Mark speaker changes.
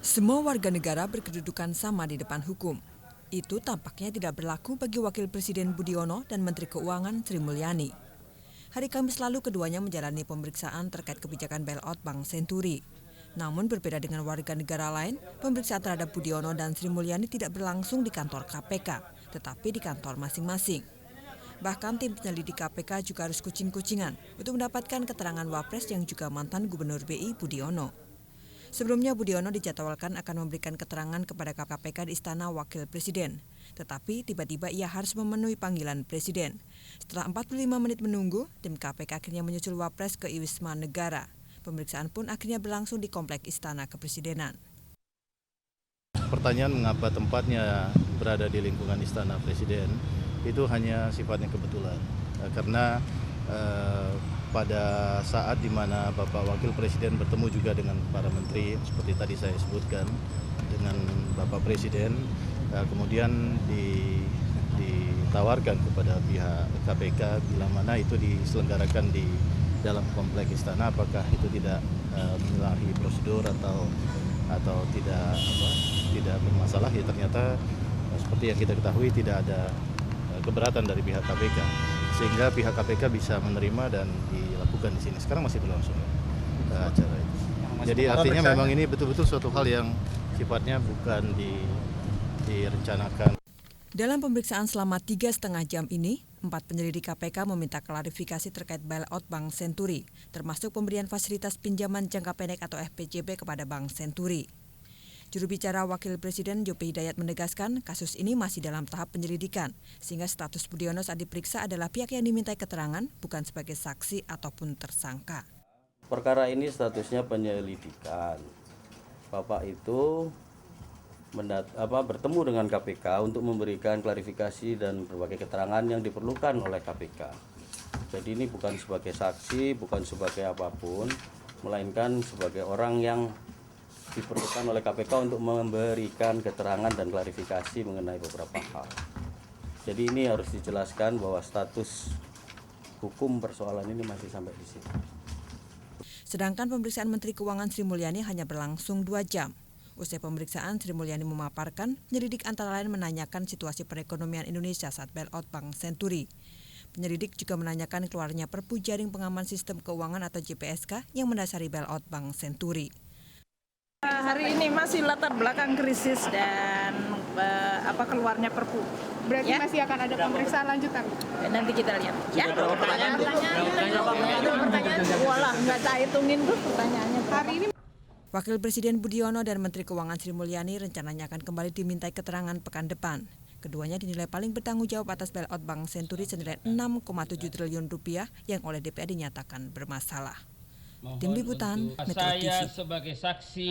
Speaker 1: Semua warga negara berkedudukan sama di depan hukum. Itu tampaknya tidak berlaku bagi Wakil Presiden Budiono dan Menteri Keuangan Sri Mulyani. Hari Kamis lalu keduanya menjalani pemeriksaan terkait kebijakan bailout Bank Senturi. Namun berbeda dengan warga negara lain, pemeriksaan terhadap Budiono dan Sri Mulyani tidak berlangsung di kantor KPK, tetapi di kantor masing-masing. Bahkan tim penyelidik KPK juga harus kucing-kucingan untuk mendapatkan keterangan Wapres yang juga mantan Gubernur BI Budiono. Sebelumnya Budiono dijadwalkan akan memberikan keterangan kepada KPK di Istana Wakil Presiden. Tetapi tiba-tiba ia harus memenuhi panggilan Presiden. Setelah 45 menit menunggu, tim KPK akhirnya menyusul Wapres ke Wisma Negara. Pemeriksaan pun akhirnya berlangsung di Komplek Istana Kepresidenan.
Speaker 2: Pertanyaan mengapa tempatnya berada di lingkungan Istana Presiden itu hanya sifatnya kebetulan. Karena pada saat di mana Bapak Wakil Presiden bertemu juga dengan para menteri, seperti tadi saya sebutkan, dengan Bapak Presiden, kemudian ditawarkan kepada pihak KPK bila mana itu diselenggarakan di dalam kompleks istana, apakah itu tidak menyalahi prosedur atau tidak bermasalah. Ya ternyata seperti yang kita ketahui tidak ada keberatan dari pihak KPK, sehingga pihak KPK bisa menerima dan dilakukan di sini. Sekarang masih berlangsung acara itu. Jadi artinya memang ini betul-betul suatu hal yang sifatnya bukan direncanakan.
Speaker 1: Dalam pemeriksaan selama 3,5 jam ini, 4 penyelidik KPK meminta klarifikasi terkait bailout Bank Senturi, termasuk pemberian fasilitas pinjaman jangka pendek atau FPJB kepada Bank Senturi. Juru bicara Wakil Presiden Jopi Hidayat menegaskan kasus ini masih dalam tahap penyelidikan, sehingga status Budiono saat diperiksa adalah pihak yang dimintai keterangan, bukan sebagai saksi ataupun tersangka.
Speaker 3: Perkara ini statusnya penyelidikan. Bapak itu bertemu dengan KPK untuk memberikan klarifikasi dan berbagai keterangan yang diperlukan oleh KPK. Jadi ini bukan sebagai saksi, bukan sebagai apapun, melainkan sebagai orang yang diperlukan oleh KPK untuk memberikan keterangan dan klarifikasi mengenai beberapa hal. Jadi ini harus dijelaskan bahwa status hukum persoalan ini masih sampai di sini.
Speaker 1: Sedangkan pemeriksaan Menteri Keuangan Sri Mulyani hanya berlangsung 2 jam. Usai pemeriksaan, Sri Mulyani memaparkan penyelidik antara lain menanyakan situasi perekonomian Indonesia saat bailout Bank Senturi. Penyelidik juga menanyakan keluarnya Perpu Jaring Pengaman Sistem Keuangan atau JPSK yang mendasari bailout Bank Senturi.
Speaker 4: Hari ini masih latar belakang krisis dan keluarnya Perpu.
Speaker 5: Berarti
Speaker 4: ya?
Speaker 5: Masih akan ada pemeriksaan lanjutan?
Speaker 4: Nanti kita lihat. Ya. Pertanyaan. Walah, nggak saya hitungin tuh pertanyaannya.
Speaker 5: Hari ini
Speaker 1: Wakil Presiden Budiono dan Menteri Keuangan Sri Mulyani rencananya akan kembali dimintai keterangan pekan depan. Keduanya dinilai paling bertanggung jawab atas bailout Bank Senturi senilai 6,7 triliun rupiah yang oleh DPR dinyatakan bermasalah. Tim Liputan Metro TV.
Speaker 6: Saya sebagai saksi